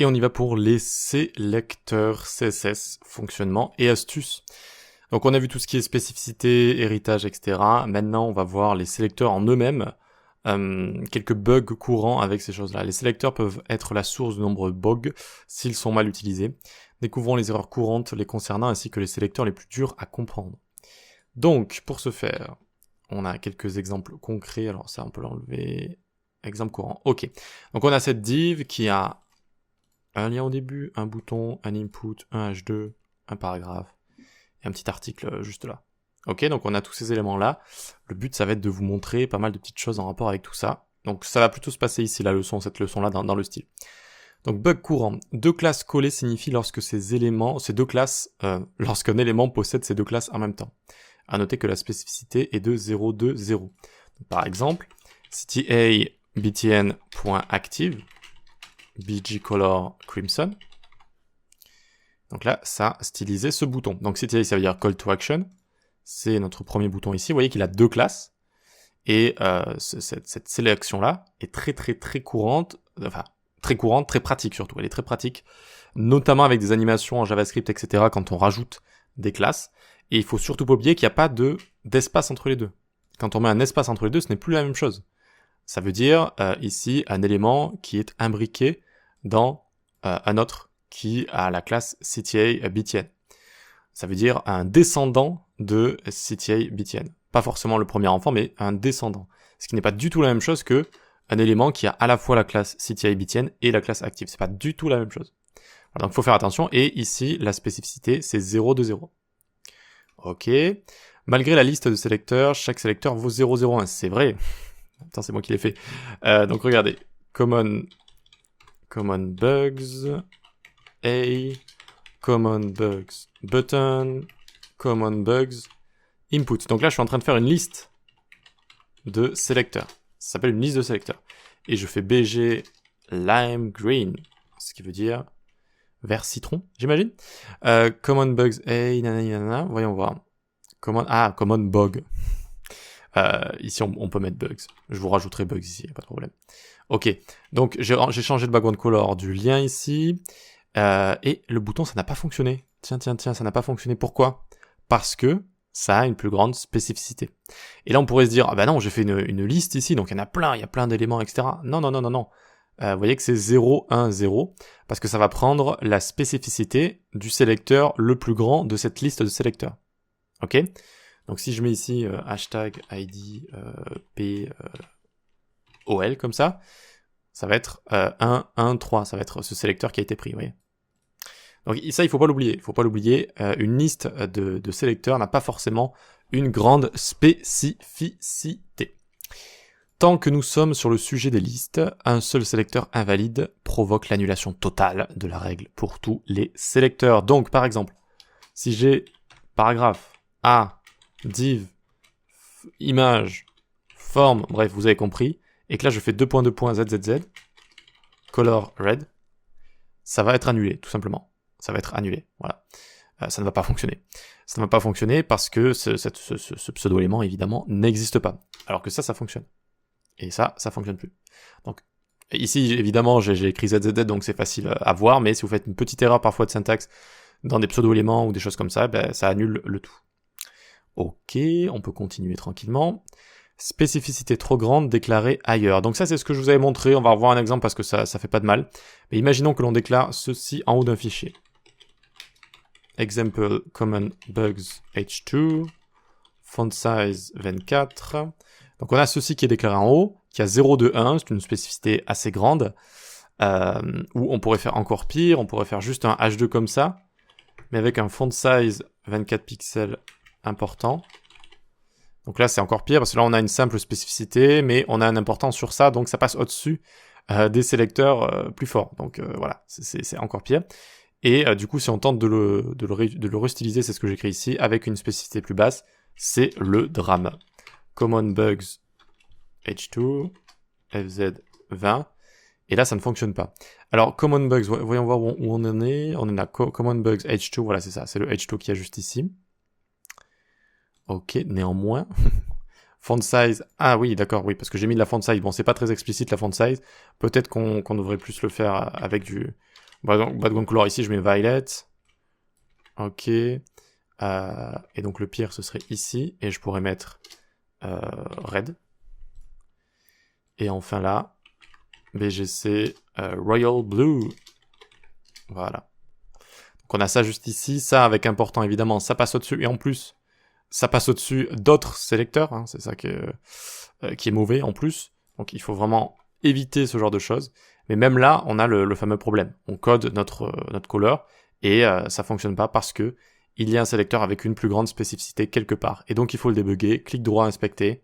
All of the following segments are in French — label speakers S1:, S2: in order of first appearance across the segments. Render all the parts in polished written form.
S1: Et on y va pour les sélecteurs CSS, fonctionnement et astuces. Donc on a vu tout ce qui est spécificité, héritage, etc. Maintenant, on va voir les sélecteurs en eux-mêmes, quelques bugs courants avec ces choses-là. Les sélecteurs peuvent être la source de nombreux bugs s'ils sont mal utilisés. Découvrons les erreurs courantes les concernant ainsi que les sélecteurs les plus durs à comprendre. Donc, pour ce faire, on a quelques exemples concrets. Alors ça, on peut l'enlever. Exemple courant. Ok. Donc on a cette div qui a un lien au début, un bouton, un input, un h2, un paragraphe et un petit article juste là. Ok, donc on a tous ces éléments-là. Le but, ça va être de vous montrer pas mal de petites choses en rapport avec tout ça. Donc ça va plutôt se passer ici, la leçon, cette leçon-là, dans le style. Donc bug courant. Deux classes collées signifie lorsque lorsqu'un élément possède ces deux classes en même temps. À noter que la spécificité est de 0, 2, 0. Par exemple, cta btn.active bgcolor crimson. Donc là, ça a stylisé ce bouton. Donc cta, ça veut dire call to action. C'est notre premier bouton ici. Vous voyez qu'il a deux classes. Et cette sélection-là est très courante. Enfin, très courante, très pratique surtout. Elle est très pratique, notamment avec des animations en JavaScript, etc. quand on rajoute des classes. Et il faut surtout pas oublier qu'il n'y a pas d'espace entre les deux. Quand on met un espace entre les deux, ce n'est plus la même chose. Ça veut dire ici un élément qui est imbriqué dans un autre qui a la classe cta btn. Ça veut dire un descendant de cta btn. Pas forcément le premier enfant, mais un descendant. Ce qui n'est pas du tout la même chose que un élément qui a à la fois la classe cta btn et la classe active. C'est pas du tout la même chose. Alors, donc il faut faire attention. Et ici, la spécificité, c'est 0 de 0. Ok. Malgré la liste de sélecteurs, chaque sélecteur vaut 001. C'est vrai. Attends, c'est moi qui l'ai fait. Donc regardez. Common bugs, A, common bugs, button, common bugs, input. Donc là, je suis en train de faire une liste de sélecteurs. Ça s'appelle une liste de sélecteurs. Et je fais bg lime green, ce qui veut dire vert citron, j'imagine. Common bugs A, nanana, voyons voir. Common bug. Ici, on peut mettre bugs. Je vous rajouterai bugs ici, pas de problème. Ok, donc j'ai changé le background color du lien ici. Et le bouton, ça n'a pas fonctionné. Tiens, ça n'a pas fonctionné. Pourquoi ? Parce que ça a une plus grande spécificité. Et là, on pourrait se dire, ah bah non, j'ai fait une liste ici, donc il y a plein d'éléments, etc. Non. Vous voyez que c'est 0, 1, 0, parce que ça va prendre la spécificité du sélecteur le plus grand de cette liste de sélecteurs. Ok ? Donc si je mets ici hashtag ID POL comme ça va être 1, 1, 3, ça va être ce sélecteur qui a été pris, vous voyez. Donc ça, il faut pas l'oublier, une liste de sélecteurs n'a pas forcément une grande spécificité. Tant que nous sommes sur le sujet des listes, un seul sélecteur invalide provoque l'annulation totale de la règle pour tous les sélecteurs. Donc par exemple, si j'ai paragraphe A, div, image, forme, bref, vous avez compris, et que là je fais 2.2.zzz, color red, ça va être annulé, tout simplement. Ça va être annulé, voilà. Ça ne va pas fonctionner. Ça ne va pas fonctionner parce que ce pseudo-élément, évidemment, n'existe pas. Alors que ça fonctionne. Et ça fonctionne plus. Donc, ici, évidemment, j'ai écrit ZZZ, donc c'est facile à voir, mais si vous faites une petite erreur parfois de syntaxe dans des pseudo-éléments ou des choses comme ça, ben, ça annule le tout. Ok, on peut continuer tranquillement. Spécificité trop grande déclarée ailleurs. Donc ça, c'est ce que je vous avais montré. On va revoir un exemple parce que ça fait pas de mal. Mais imaginons que l'on déclare ceci en haut d'un fichier. Example common bugs h2, font size 24. Donc on a ceci qui est déclaré en haut, qui a 0,2,1, c'est une spécificité assez grande, où on pourrait faire encore pire, on pourrait faire juste un h2 comme ça, mais avec un font size 24 pixels important. Donc là, c'est encore pire, parce que là, on a une simple spécificité, mais on a un important sur ça, donc ça passe au-dessus des sélecteurs plus forts. Donc voilà, c'est encore pire. Et du coup, si on tente de le restyliser, c'est ce que j'écris ici, avec une spécificité plus basse, c'est le drame. Common bugs h2, fz20, et là, ça ne fonctionne pas. Alors, common bugs, voyons voir où on en est. On en a common bugs h2, voilà, c'est ça, c'est le h2 qui est juste ici. Ok, néanmoins, font size, ah oui, d'accord, oui, parce que j'ai mis de la font size, bon, c'est pas très explicite la font size, peut-être qu'on devrait plus le faire avec Background color ici, je mets violet. Ok. Et donc le pire, ce serait ici. Et je pourrais mettre red. Et enfin là, BGC Royal Blue. Voilà. Donc on a ça juste ici. Ça, avec important, évidemment, ça passe au-dessus. Et en plus, ça passe au-dessus d'autres sélecteurs. Hein. C'est ça qui est mauvais en plus. Donc il faut vraiment éviter ce genre de choses. Mais même là, on a le fameux problème. On code notre color et ça fonctionne pas parce que il y a un sélecteur avec une plus grande spécificité quelque part. Et donc il faut le débugger, clic droit, inspecter.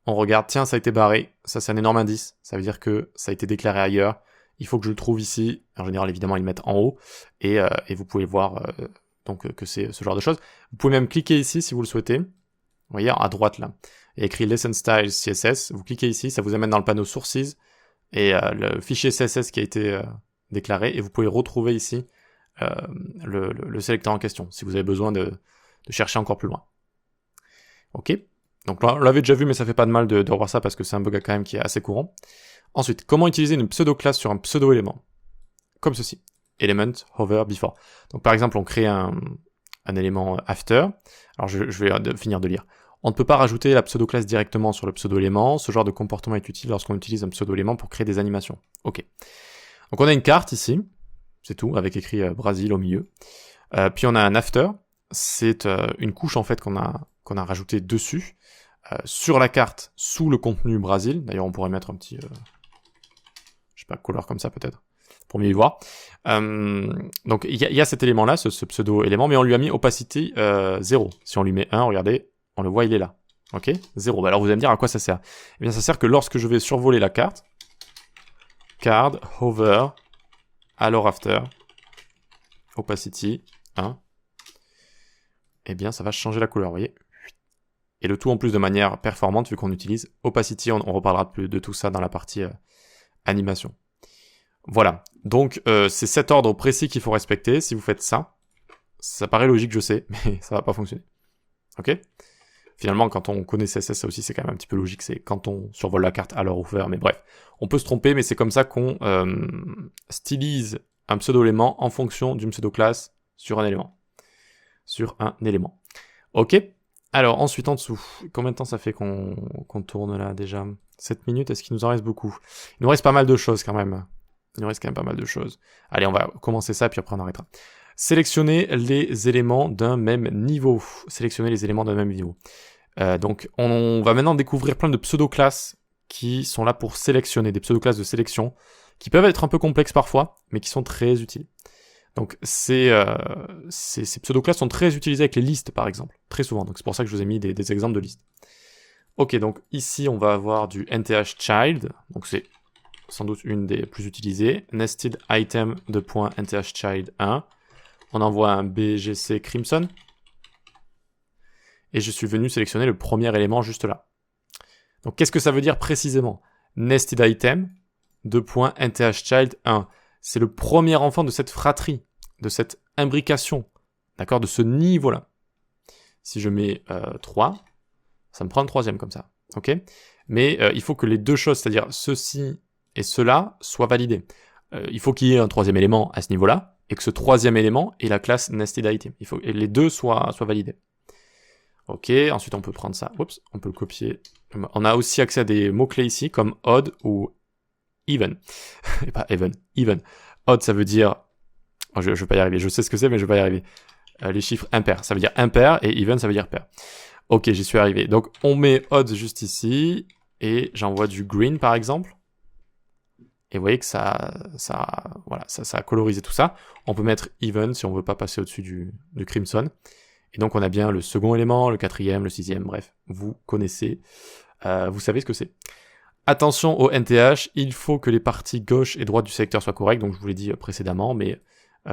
S1: On regarde, tiens, ça a été barré. Ça, c'est un énorme indice. Ça veut dire que ça a été déclaré ailleurs. Il faut que je le trouve ici. En général, évidemment, ils le mettent en haut. Et vous pouvez voir donc que c'est ce genre de choses. Vous pouvez même cliquer ici si vous le souhaitez. Vous voyez, à droite là. Il y a écrit Lesson Styles CSS. Vous cliquez ici, ça vous amène dans le panneau Sources. Et le fichier CSS qui a été déclaré. Et vous pouvez retrouver ici le sélecteur en question, si vous avez besoin de chercher encore plus loin. Ok. Donc là, on l'avait déjà vu, mais ça fait pas de mal de revoir ça parce que c'est un bug quand même qui est assez courant. Ensuite, comment utiliser une pseudo-classe sur un pseudo-élément? Comme ceci. Element hover before. Donc par exemple, on crée un élément after. Alors je vais finir de lire. On ne peut pas rajouter la pseudo-classe directement sur le pseudo-élément. Ce genre de comportement est utile lorsqu'on utilise un pseudo-élément pour créer des animations. Ok. Donc on a une carte ici. C'est tout, avec écrit Brésil au milieu. Puis on a un after. C'est une couche en fait qu'on a rajouté dessus. Sur la carte, sous le contenu Brésil. D'ailleurs, on pourrait mettre un petit, je sais pas, color comme ça peut-être, pour mieux y voir. Donc, il y a cet élément-là, ce pseudo-élément, mais on lui a mis opacity 0. Si on lui met 1, regardez, on le voit, il est là. Ok, 0. Bah alors, vous allez me dire à quoi ça sert? Eh bien, ça sert que lorsque je vais survoler la carte, card, hover, alors after, opacity 1, eh bien, ça va changer la couleur, vous voyez? Et le tout en plus de manière performante vu qu'on utilise opacity, on reparlera de tout ça dans la partie animation. Voilà, donc c'est cet ordre précis qu'il faut respecter. Si vous faites ça, ça paraît logique, je sais, mais ça va pas fonctionner. Ok? Finalement, quand on connaît CSS, ça aussi c'est quand même un petit peu logique, c'est quand on survole la carte alors ouvert, mais bref. On peut se tromper, mais c'est comme ça qu'on stylise un pseudo-élément en fonction d'une pseudo-classe sur un élément. Ok? Alors, ensuite, en dessous, combien de temps ça fait qu'on tourne là, déjà? 7 minutes, est-ce qu'il nous en reste beaucoup? Il nous reste pas mal de choses, quand même. Il nous reste quand même pas mal de choses. Allez, on va commencer ça, puis après on arrêtera. Sélectionner les éléments d'un même niveau. Sélectionner les éléments d'un même niveau. Donc, on va maintenant découvrir plein de pseudo-classes qui sont là pour sélectionner, des pseudo-classes de sélection, qui peuvent être un peu complexes parfois, mais qui sont très utiles. Donc ces pseudo-classes sont très utilisées avec les listes par exemple, très souvent, donc c'est pour ça que je vous ai mis des exemples de listes. Ok, donc ici on va avoir du nthchild, donc c'est sans doute une des plus utilisées, nested item de .nthchild1, on envoie un bgc crimson, et je suis venu sélectionner le premier élément juste là. Donc qu'est-ce que ça veut dire précisément? Nested item de .nthchild1. C'est le premier enfant de cette fratrie, de cette imbrication, d'accord, de ce niveau-là. Si je mets 3, ça me prend un troisième comme ça, ok? Mais il faut que les deux choses, c'est-à-dire ceci et cela, soient validés. Il faut qu'il y ait un troisième élément à ce niveau-là, et que ce troisième élément ait la classe nested item. Il faut que les deux soient validés. Ok, ensuite on peut prendre ça, oups, on peut le copier. On a aussi accès à des mots-clés ici, comme odd ou even. Et pas even. Odd, ça veut dire... Oh, je vais pas y arriver. Je sais ce que c'est, mais je vais pas y arriver. Les chiffres impairs, ça veut dire impair, et even, ça veut dire pair. Ok, j'y suis arrivé. Donc, on met odd juste ici, et j'envoie du green, par exemple. Et vous voyez que ça a colorisé tout ça. On peut mettre even, si on veut pas passer au-dessus du crimson. Et donc, on a bien le second élément, le quatrième, le sixième, bref. Vous connaissez, vous savez ce que c'est. Attention au NTH, il faut que les parties gauche et droite du sélecteur soient correctes, donc je vous l'ai dit précédemment, mais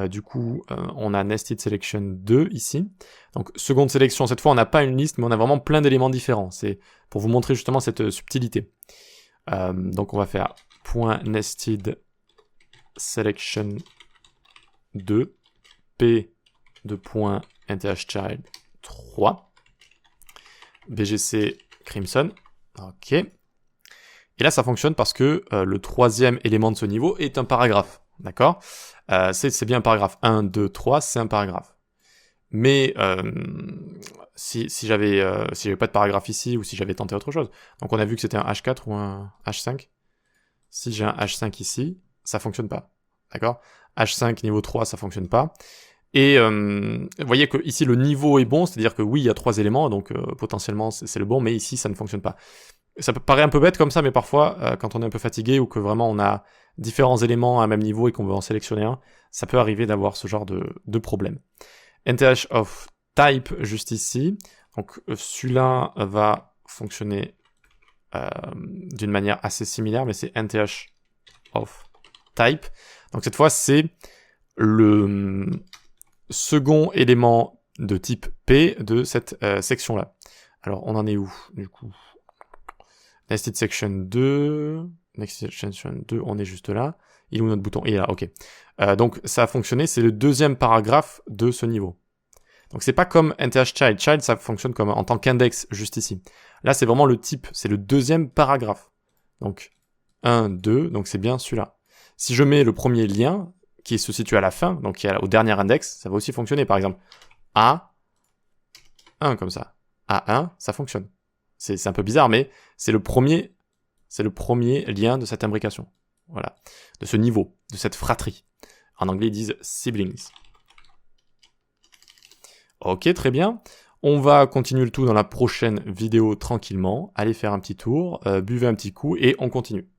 S1: du coup, on a Nested Selection 2 ici. Donc, seconde sélection, cette fois, on n'a pas une liste, mais on a vraiment plein d'éléments différents. C'est pour vous montrer justement cette subtilité. Donc, on va faire .nested selection 2, p de .nthchild 3, bgc crimson, ok. Et là, ça fonctionne parce que le troisième élément de ce niveau est un paragraphe. d'accord? C'est bien un paragraphe. 1, 2, 3, c'est un paragraphe. Mais si j'avais pas de paragraphe ici, ou si j'avais tenté autre chose. Donc on a vu que c'était un H4 ou un H5. Si j'ai un H5 ici, ça fonctionne pas. D'accord? H5 niveau 3, ça fonctionne pas. Et vous voyez que ici le niveau est bon, c'est-à-dire que oui, il y a 3 éléments, donc potentiellement c'est le bon, mais ici ça ne fonctionne pas. Ça peut paraître un peu bête comme ça, mais parfois, quand on est un peu fatigué ou que vraiment on a différents éléments à un même niveau et qu'on veut en sélectionner un, ça peut arriver d'avoir ce genre de problème. NTH of type juste ici. Donc celui-là va fonctionner d'une manière assez similaire, mais c'est NTH of type. Donc cette fois, c'est le second élément de type P de cette section-là. Alors on en est où du coup? Nested section 2, Nested section 2, on est juste là. Il est où notre bouton? Il est là, ok. Donc ça a fonctionné, c'est le deuxième paragraphe de ce niveau. Donc c'est pas comme NTH child. Child, ça fonctionne comme en tant qu'index juste ici. Là, c'est vraiment le type, c'est le deuxième paragraphe. Donc 1, 2, donc c'est bien celui-là. Si je mets le premier lien, qui se situe à la fin, donc qui est au dernier index, ça va aussi fonctionner. Par exemple, A1 comme ça. A1, ça fonctionne. C'est un peu bizarre, mais c'est le premier lien de cette imbrication. Voilà. De ce niveau, de cette fratrie. En anglais, ils disent siblings. Ok, très bien. On va continuer le tout dans la prochaine vidéo tranquillement. Allez faire un petit tour, buvez un petit coup et on continue.